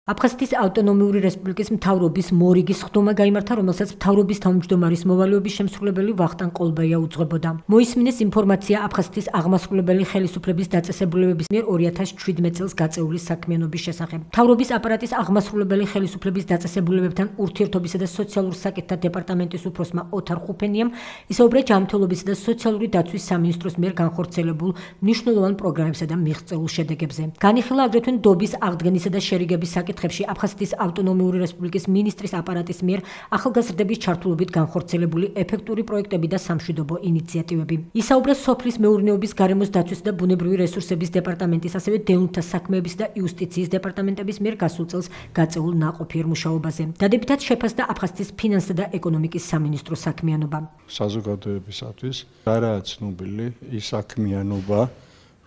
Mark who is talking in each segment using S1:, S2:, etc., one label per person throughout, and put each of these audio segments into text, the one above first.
S1: აფხაზეთის ავტონომიური რესპუბლიკის მთავრობის მორიგის ხდომა გაიმართა, რომელსაც მთავრობის თავმჯდომარის მოვალეობის შემსრულებელი ვახტანგ ყოლბაია უძღვებოდა. მოისმინეს ინფორმაცია აფხაზეთის აღმასრულებელი ხელისუფლების დაწესებულებების მიერ 2017 წელს გაწეული საქმიანობის შესახებ. მთავრობის აპარატის აღმასრულებელი ხელისუფლების დაწესებულებებთან ურთიერთობისა და სოციალურ საკითხთა დეპარტამენტის უფროსმა ოთარ ხუფენიამ ისაუბრა ჯანმრთელობისა და სოციალური დაცვის სამინისტროს მიერ განხორციელებულ მნიშვნელოვან პროგრამებსა და მიღწეულ შედეგებზე. განიხილა აგრეთვე ნდობის აღდგენისა და შერიგების საკითხებში აფხაზეთის ავტონომიური რესპუბლიკის მინისტრის აპარატის მიერ ახალგაზრდების ჩართულობით განხორციელებული ეფექტური პროექტები და სამშვიდობო ინიციატივები. ისაუბრა სოფლის მეურნეობის, გარემოს დაცვის და ბუნებრივი რესურსების დეპარტამენტის, ასევე დევნილთა საქმეების და იუსტიციის დეპარტამენტების მიერ გასულ წელს გაწეულ ნაყოფიერ მუშაობაზე. დადებითად შეფასდა აფხაზეთის ფინანსთა და ეკონომიკის სამინისტროს საქმიანობა.
S2: საზოგადოებისათვის არაა ცნობილი ის საქმიანობა,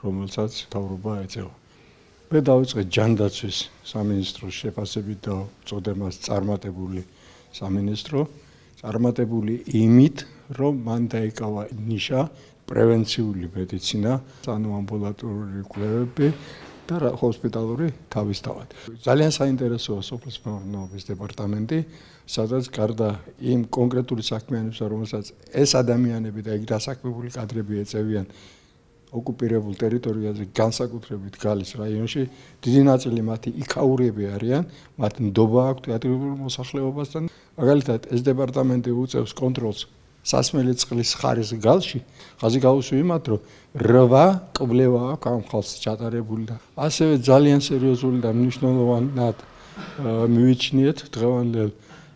S2: რომელსაც მთავრობა ეწევა. მე დავიწყე ჯანდაცვის სამინისტროს შეფასებით და ვწოდე მას წარმატებული სამინისტრო, წარმატებული იმით, რომ მან დაიკავა ნიშა პრევენციული მედიცინა, ანუ ამბულატორული კვლევები და ჰოსპიტალური თავისთავად. ძალიან საინტერესოა სოფლის მეურნეობის დეპარტამენტი, სადაც გარდა იმ კონკრეტული საქმიანობისა, რომელსაც ეს ადამიანები და იქ დასაქმებული კადრები ეწევიან ოკუპირებულ ტერიტორიაზე, განსაკუთრებით გალის რაიონში, დიდი ნაწილი მათი იქაურები არიან, მათ ნდობა აქვთ ადგილობრივ მოსახლეობასთან. მაგალითად, ეს დეპარტამენტი უწევს კონტროლს სასმელი წყლის ხარისხის გალში, ხაზი გაუსვი იმათ, რომ 8 კვლევა აქვს ამ ხალხს ჩატარებული და ასევე ძალიან სერიოზული და მნიშვნელოვნად მივიჩნიეთ დღევანდელ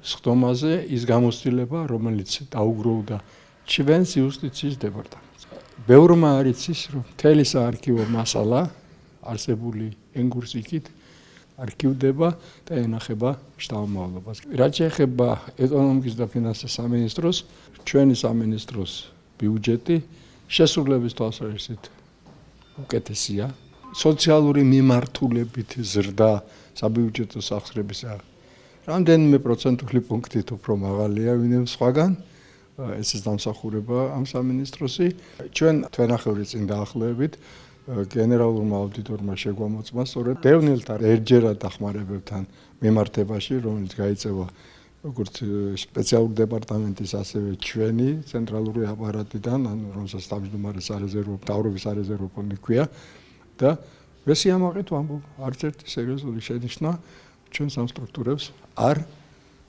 S2: სხდომაზე ის გამოცდილება, რომელიც დაუგროვდა ჩვენს იუსტიციის დეპარტამენტს. ბევრმა არ იცის, რომ მთელი საარქივო მასალა არსებული ენგურსიკით არქივდება და ენახება შთამომავლობას. რაც შეეხება ეკონომიკის და ფინანსთა სამინისტროს, ჩვენი სამინისტროს ბიუჯეტი შესრულების თვალსაზრისით უკეთესია. სოციალური მიმართულებით ზრდა საბიუჯეტო სახსრებისა რამდენიმე პროცენტული პუნქტით უფრო მაღალია ვინმე სხვაგან. ეს დამსახურება ამ სამინისტროსი. ჩვენ თვენახევრის წინ დაახლოებით გენერალურმა აუდიტორმა შეგვამოწმა სწორედ დევნილთა ერთჯერად დახმარებებთან მიმართებაში, რომელიც გაიწევა როგორც სპეციალური დეპარტამენტის, ასევე ჩვენი ცენტრალური აპარატიდან, ანუ რომელსაც თავმჯდომარის სარეზერვო მთავრობის სარეზერვო ფონდი ჰქვია და ეს სიამაყით ვამბობ, არც ერთი სერიოზული შენიშვნა ჩვენ სამ სტრუქტურებს არ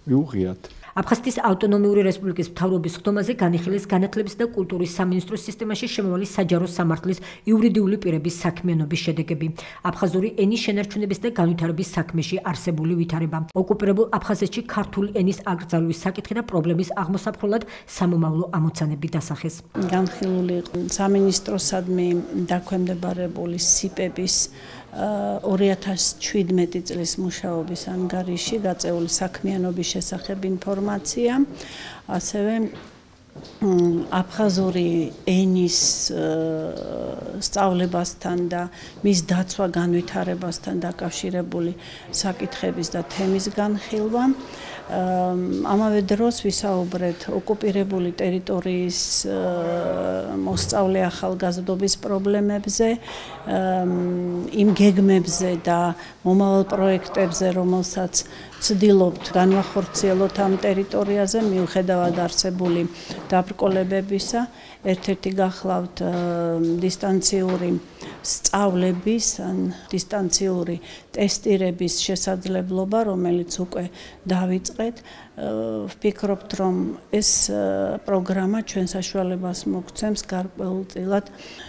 S2: მიუღიათ.
S1: აფხაზეთის ავტონომიური რესპუბლიკის მთავრობის ხდომაზე განიხილეს განათლების და კულტურის სამინისტროს სისტემაში შემავალი საჯარო სამართლის იურიდიული პირების საქმიანობის შედეგები. აფხაზური ენის შენარჩუნების და განვითარების საქმეში არსებული ვითარება. ოკუპირებულ აფხაზეთში ქართული ენის აკრძალვის საკითხი და პრობლემის აღმოსაფრულად სამომავლო ამოცანები დასახეს.
S3: განხილული სამინისტროსადმი დაქვემდებარებული სიპების 2017 წლის მუშაობის ანგარიში გაწეული საქმიანობის შესახებ ინფორმაცია, ასევე აფხაზური ენის სწავლებასთან და მის დაცვა განვითარებასთან დაკავშირებული საკითხების და თემის განხილვა. ამავე დროს ვისაუბრეთ ოკუპირებული ტერიტორიის მოსწავლე ახალგაზრდობის პრობლემებზე, იმ გეგმებზე და მომავალ პროექტებზე, რომელსაც ვცდილობთ განვახორციელოთ ამ ტერიტორიაზე, მიუხედავად არსებული დაბრკოლებებისა. ერთ-ერთი გახლავთ დისტანციური სწავლების ან დისტანციური ტესტირების შესაძლებლობა, რომელიც უკვე დავიწყეთ. ვფიქრობთ, რომ ეს პროგრამა ჩვენ საშუალებას მოგცემს გარკვეულწილად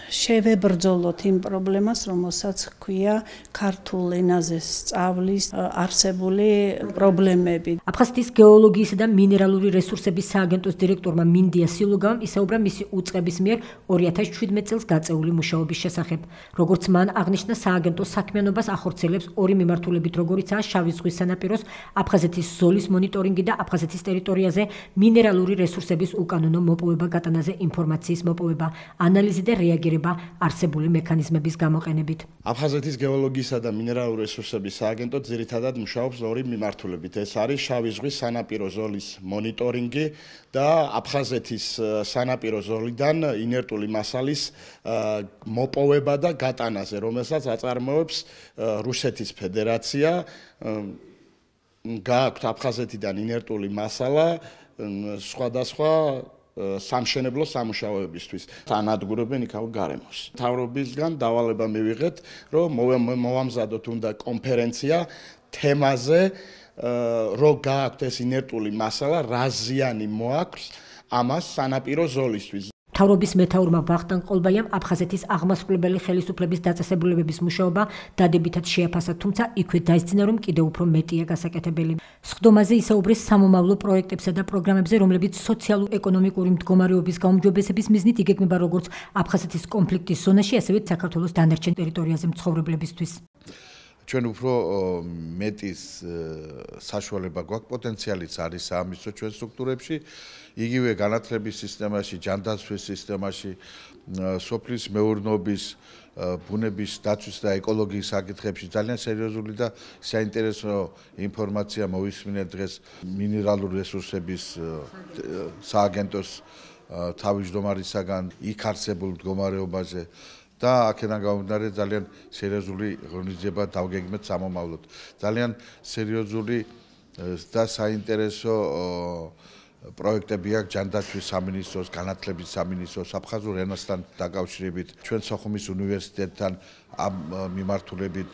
S3: შევებრძოლოთ იმ პრობლემას, რომელსაც ჰქვია ქართულ ენაზე სწავლის არსებული პრობლემები.
S1: აფხაზეთის გეოლოგიისა და მინერალური რესურსების სააგენტოს დირექტორმა მინდია სილოგავამ ისაუბრა მისი უწყების მიერ 2017 წელს გაწეული მუშაობის შესახებ. როგორც მან აღნიშნა, სააგენტო საქმიანობას ახორციელებს ორი მიმართულებით, როგორიცაა შავი ზღვის სანაპიროს, აფხაზეთის ზოლის მონიტორინგი და აფხაზეთის ტერიტორიაზე მინერალური რესურსების უკანონო მოპოვება, გატანაზე ინფორმაციის მოპოვება, ანალიზი და რეაგირება არსებული მექანიზმების გამოყენებით.
S4: აფხაზეთის გეოლოგიისა და მინერალური რესურსების სააგენტო ძირითადად მუშაობს ორი მიმართულებით. ეს არის შავი ზღვის სანაპირო ზოლის მონიტორინგი და აფხაზეთის სანაპირო ზოლიდან ინერტული მასალის მოპოვება და გატანაზე, რომელსაც აწარმოებს რუსეთის ფედერაცია. გააქვთ აფხაზეთიდან ინერტული მასალა სხვადასხვა სამშენებლო სამუშაოებისთვის. ანადგურებენ იქაურ გარემოს. მთავრობისგან დავალება მივიღეთ, რომ მოვამზადოთ უნდა კონფერენცია თემაზე, რომ გააქვთ ეს ინერტული მასალა, რა ზიანი მოაქვს ამას სანაპირო ზოლისთვის.
S1: მთავრობის მეთაურმა ვახტანგ ყოლბაიამ აფხაზეთის აღმასრულებელი ხელისუფლების დაწესებულებების მუშაობა დადებითად შეაფასა, თუმცა იქვე დაისძინა, რომ კიდევ უფრო მეტია გასაკეთებელი. სხდომაზე ისაუბრეს სამომავლო პროექტებსა და პროგრამებზე, რომლებიც სოციალურ-ეკონომიკური მდგომარეობის გაუმჯობესების მიზნით იგეგმება როგორც აფხაზეთის კონფლიქტის ზონაში, ასევე საქართველოს დანარჩენ ტერიტორიაზე მცხოვრებლებისთვის.
S5: ჩვენ უფრო მეტის საშუალება გვაქვს, პოტენციალიც არის საამისო ჩვენ სტრუქტურებში, იგივე განათლების სისტემაში, ჯანდაცვის სისტემაში, სოფლის მეურნეობის, ბუნების დაცვის და ეკოლოგიის საკითხებში ძალიან სერიოზული და საინტერესო ინფორმაცია მოვისმინეთ დღეს მინერალური რესურსების სააგენტოს თავმჯდომარისაგან იქ არსებულ მდგომარეობაზე. და აქედან გამომდინარე ძალიან სერიოზული ღონისძიება დავგეგმეთ სამომავლოდ. ძალიან სერიოზული და საინტერესო პროექტები აქვს ჯანდაცვის სამინისტროს, განათლების სამინისტროს, აფხაზურ ენასთან დაკავშირებით, ჩვენ სოხუმის უნივერსიტეტთან ამ მიმართულებით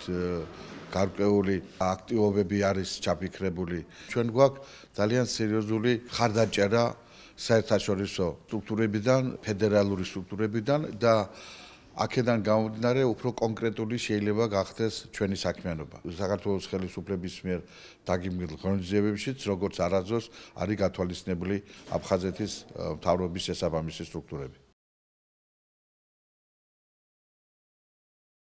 S5: გარკვეული აქტივობები არის ჩაფიქრებული. ჩვენ გვაქვს ძალიან სერიოზული ხარდაჭერა საერთაშორისო სტრუქტურებიდან, ფედერალური სტრუქტურებიდან და აქედან გამომდინარე უფრო კონკრეტული შეიძლება გახდეს ჩვენი საქმიანობა. საქართველოს ხელისუფლების მიერ დაგეგმილ ღონისძიებებშიც, როგორც არაძოს არის გათვალისწინებული აფხაზეთის მთავრობის შესაბამისი სტრუქტურები.